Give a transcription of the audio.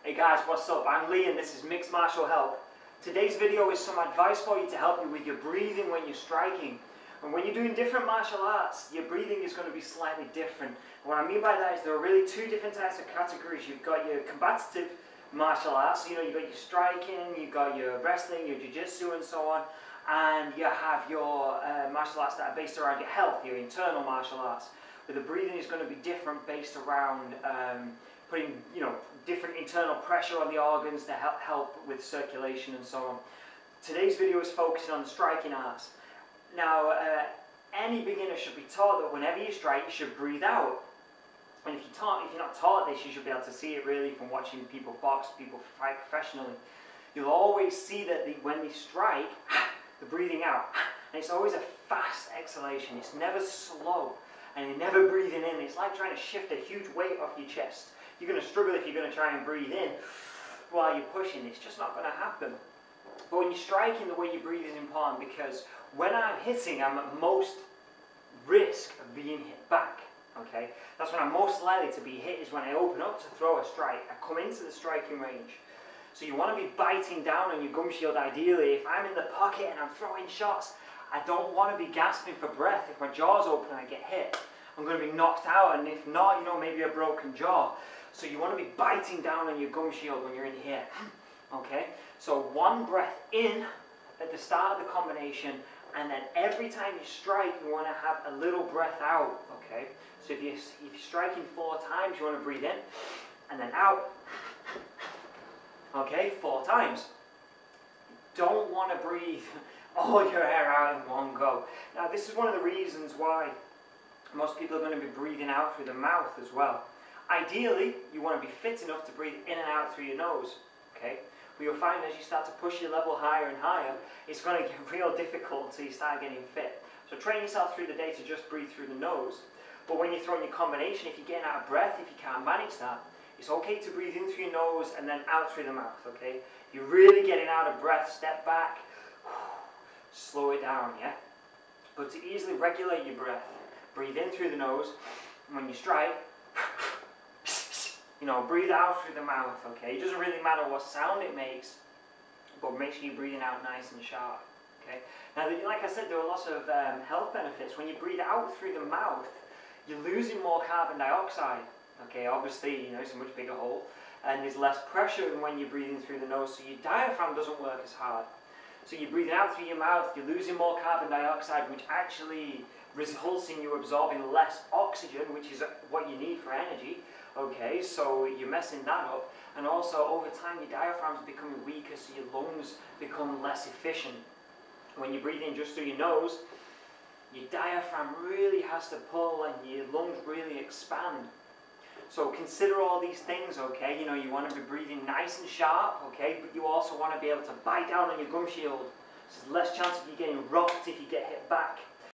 Hey guys, what's up? I'm Lee and this is Mixed Martial Help. Today's video is some advice for you to help you with your breathing when you're striking. And when you're doing different martial arts, your breathing is going to be slightly different. And what I mean by that is there are really two different types of categories. You've got your combative martial arts, you've got your striking, you've got your wrestling, your jiu-jitsu and so on. And you have your martial arts that are based around your health, your internal martial arts. But the breathing is going to be different based around putting different internal pressure on the organs to help with circulation and so on. Today's video is focusing on the striking arts. Now, any beginner should be taught that whenever you strike, you should breathe out. And if you're not taught this, you should be able to see it really from watching people box, people fight professionally. You'll always see that when they strike, the breathing out. And it's always a fast exhalation. It's never slow. And you're never breathing in. It's like trying to shift a huge weight off your chest. You're going to struggle if you're going to try and breathe in while you're pushing. It's just not going to happen. But when you're striking, the way you breathe is important, because when I'm hitting, I'm at most risk of being hit back. Okay? That's when I'm most likely to be hit, is when I open up to throw a strike. I come into the striking range. So you want to be biting down on your gum shield ideally. If I'm in the pocket and I'm throwing shots, I don't want to be gasping for breath. If my jaw's open and I get hit, I'm going to be knocked out, and if not, maybe a broken jaw. So you want to be biting down on your gum shield when you're in here. Okay? So one breath in at the start of the combination, and then every time you strike, you want to have a little breath out. Okay? So if you're striking 4 times, you want to breathe in, and then out. Okay? 4 times. Don't want to breathe all your air out in one go. Now this is one of the reasons why most people are going to be breathing out through the mouth as well. Ideally, you want to be fit enough to breathe in and out through your nose. Okay? But you'll find as you start to push your level higher and higher, it's going to get real difficult until you start getting fit. So train yourself through the day to just breathe through the nose. But when you're throwing your combination, if you're getting out of breath, if you can't manage that, it's okay to breathe in through your nose and then out through the mouth. Okay? If you're really getting out of breath, step back. Slow it down, yeah? But to easily regulate your breath, breathe in through the nose, and when you strike, breathe out through the mouth, okay? It doesn't really matter what sound it makes, but make sure you're breathing out nice and sharp, okay? Now, like I said, there are lots of health benefits. When you breathe out through the mouth, you're losing more carbon dioxide, okay? Obviously, it's a much bigger hole, and there's less pressure than when you're breathing through the nose, so your diaphragm doesn't work as hard. So you're breathing out through your mouth, you're losing more carbon dioxide, which actually results in you absorbing less oxygen, which is what you need for energy. Okay, so you're messing that up. And also, over time, your diaphragm's becoming weaker, so your lungs become less efficient. When you breathe in just through your nose, your diaphragm really has to pull and your lungs really expand. So consider all these things, okay? You want to be breathing nice and sharp, okay? But you also want to be able to bite down on your gum shield. So there's less chance of you getting rocked if you get hit back.